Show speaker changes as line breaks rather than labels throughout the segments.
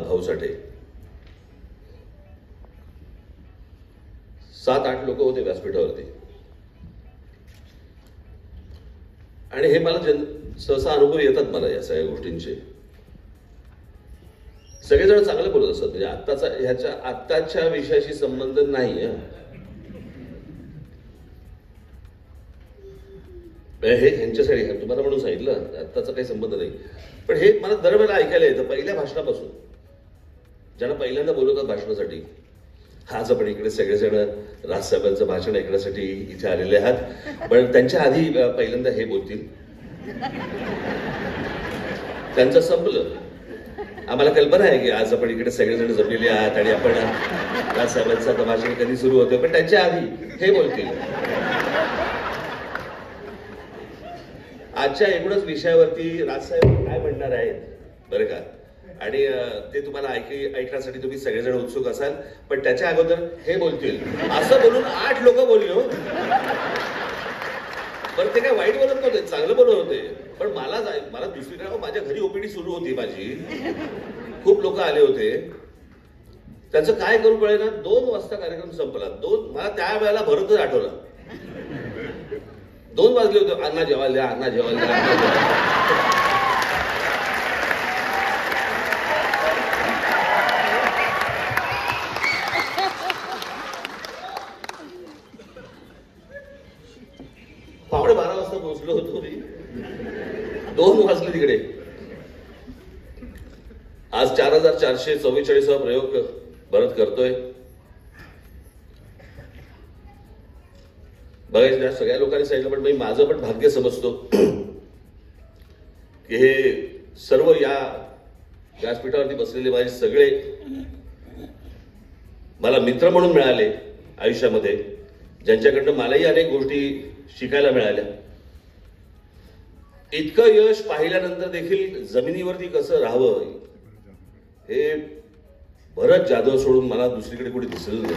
भाऊ साठे, 7-8 लोक होते व्यासपीठावरती. आणि हे मला सहसा अनुभव येतात मला या सगळ्या गोष्टींचे. सगळेजण चांगलं बोलत असतात, म्हणजे आत्ताच्या विषयाशी संबंध नाही. हे ह्यांच्यासाठी तुम्हाला म्हणून सांगितलं, आत्ताचा काही संबंध नाही. पण हे मला दरवेळेला ऐकायला येतं पहिल्या भाषणापासून. ज्यांना पहिल्यांदा बोलवतात भाषणासाठी, आज आपण इकडे सगळेजण राजसाहेबांचं भाषण ऐकण्यासाठी इथे आलेले आहात, पण त्यांच्या आधी पहिल्यांदा हे बोलतील. त्यांचं संपलं. आम्हाला कल्पना आहे की आज आपण इकडे सगळेजण जमलेले आहात आणि आपण राजसाहेबांचं भाषण कधी सुरू होतं, पण त्यांच्या आधी हे बोलतील. आजच्या एकूणच विषयावरती राजसाहेब काय म्हणणार आहेत बरं का, आणि ते तुम्हाला ऐकण्यासाठी तुम्ही सगळेजण उत्सुक असाल. पण त्याच्या अगोदर हे बोलतील असं बोलून 8 लोक बोलले हो. पण ते काय वाईट बोलत नव्हते, चांगलं बोलत होते. पण मला दुसरीकडे माझ्या घरी ओपीडी सुरू होती माझी, खूप लोक आले होते. त्यांचं काय करू कळेना. 2 वाजता कार्यक्रम संपला. मला त्यावेळेला भरतच आठवला. 2 वाजले होते. अण्णा जेवायला द्या, अण्णा जेवायला द्या. पावणे 12 वाजता पोहोचलो होतो मी. 2 वाजले तिकडे. आज 4444वा प्रयोग भरत करतोय. बघायचं सगळ्या लोकांनी सांगितलं, पण मी माझं पण भाग्य समजतो की हे सर्व या व्यासपीठावरती बसलेले माझे सगळे मला मित्र म्हणून मिळाले आयुष्यामध्ये, ज्यांच्याकडनं मलाही अनेक गोष्टी शिकायला मिळाल्या. इतकं यश पाहिल्यानंतर देखील जमिनीवरती कसं राहावं हे भरत जाधव सोडून मला दुसरीकडे कुठे दिसलं नाही.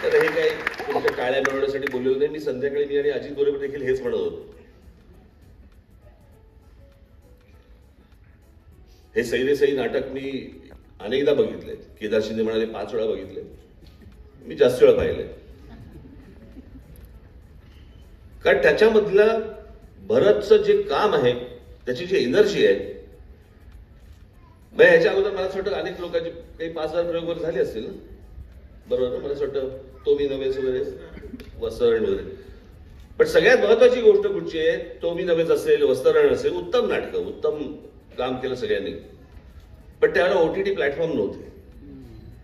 तर हे काही तुमच्या टाळ्या मिळवण्यासाठी बोललेलं नाही. मी संध्याकाळी मी आणि अजित बरोबर देखील हेच म्हणत होतो. हे सई रे सई नाटक मी अनेकदा बघितले. केदार शिंदे म्हणाले 5 वेळा बघितले. मी जास्त वेळा पाहिले. कारण त्याच्यामधलं भरतचं जे काम आहे, त्याची जी एनर्जी आहे, ह्याच्या अगोदर मला असं वाटतं अनेक लोकांचे काही 5000 प्रयोग वगैरे झाले असतील ना, बरोबर. मला असं वाटतं तो मी नव्हेच वगैरे, वस्तरण वगैरे. पण सगळ्यात महत्वाची गोष्ट कुठची आहे, तो मी नव्हेच असेल, वस्तरण असेल, उत्तम नाटकं, उत्तम काम केलं सगळ्यांनी. पण त्यावेळेला OTT प्लॅटफॉर्म नव्हते,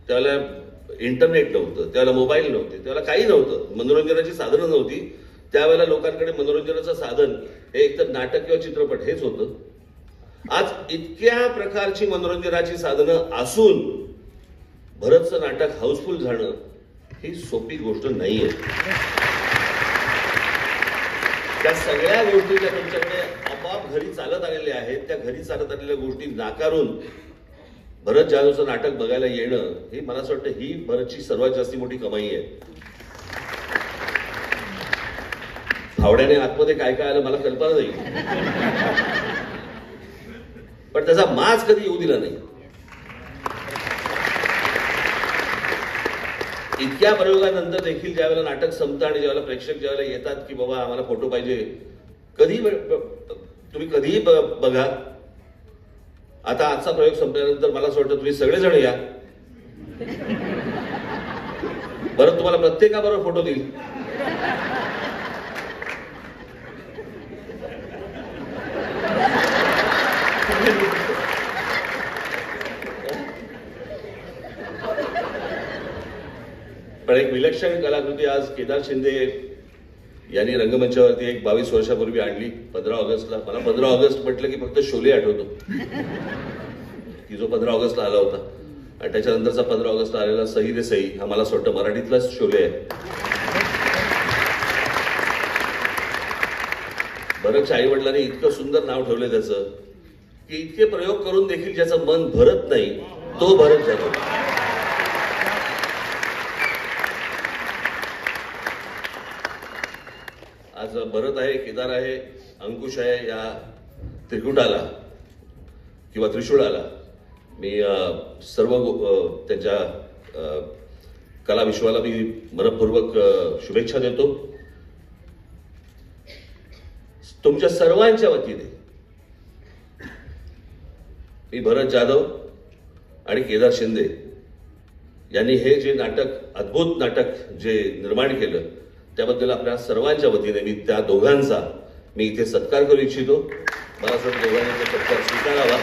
त्यावेळेला इंटरनेट नव्हतं, त्यावेळेला मोबाईल नव्हते, त्यावेळेला काही नव्हतं, मनोरंजनाची साधनं नव्हती. त्यावेळेला लोकांकडे मनोरंजनाचं साधन हे एकतर नाटक किंवा चित्रपट हेच होतं. आज इतक्या प्रकारची मनोरंजनाची साधनं असून भरतचं नाटक हाऊसफुल झालं ही सोपी गोष्ट नाहीये. त्या सगळ्या गोष्टी ज्या तुमच्याकडे आपोआप घरी चालत आलेल्या आहेत, त्या घरी चालत आलेल्या गोष्टी नाकारून भरत जाधवचं नाटक बघायला येणं हे मला असं वाटतं ही भरतची सर्वात जास्ती मोठी कमाई आहे. फावड्याने आतमध्ये काय काय आलं मला कल्पना नाही, पण त्याचा माज कधी येऊ दिला नाही. इतक्या प्रयोगानंतर देखील ज्यावेळेला नाटक संपतं आणि ज्यावेळेला प्रेक्षक ज्यावेळेला येतात की बाबा आम्हाला फोटो पाहिजे, तुम्ही कधीही बघा. आता आजचा प्रयोग संपल्यानंतर मला असं वाटतं तुम्ही सगळेजण या. बरं, तुम्हाला प्रत्येकाबरोबर फोटो देईल. पण एक विलक्षण कलाकृती आज केदार शिंदे यांनी रंगमंचावरती एक 22 वर्षापूर्वी आणली 15 ऑगस्टला. मला 15 ऑगस्ट म्हटलं की फक्त शोले आठवतो की जो 15 ऑगस्टला आला होता, आणि त्याच्यानंतरचा 15 ऑगस्टला आलेला सई रे सई हा मला असं वाटतं मराठीतलाच शोले आहे. भरतच्या आई वडिलांनी इतकं सुंदर नाव ठेवलंय त्याचं की इतके प्रयोग करून देखील ज्याचं मन भरत नाही तो भरत जातो. आज भरत आहे, केदार आहे, अंकुश आहे, या त्रिकुटाला किंवा त्रिशूळाला मी सर्व त्यांच्या कला विश्वाला मी मनपूर्वक शुभेच्छा देतो. तुमच्या सर्वांच्या वतीने मी भरत जाधव आणि केदार शिंदे यांनी हे जे नाटक, अद्भुत नाटक जे निर्माण केलं, त्याबद्दल आपल्या सर्वांच्या वतीने मी त्या दोघांचा मी इथे सत्कार करू इच्छितो. मला असं दोघांनी सत्कार स्वीकारावा.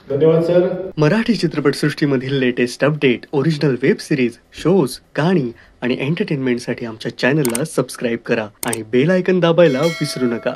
धन्यवाद सर.
मराठी चित्रपटसृष्टीमधील latest update, original web series, shows, गाणी आणि एंटरटेनमेंटसाठी आमच्या चॅनलला सबस्क्राईब करा आणि बेल आयकॉन दाबायला विसरू नका.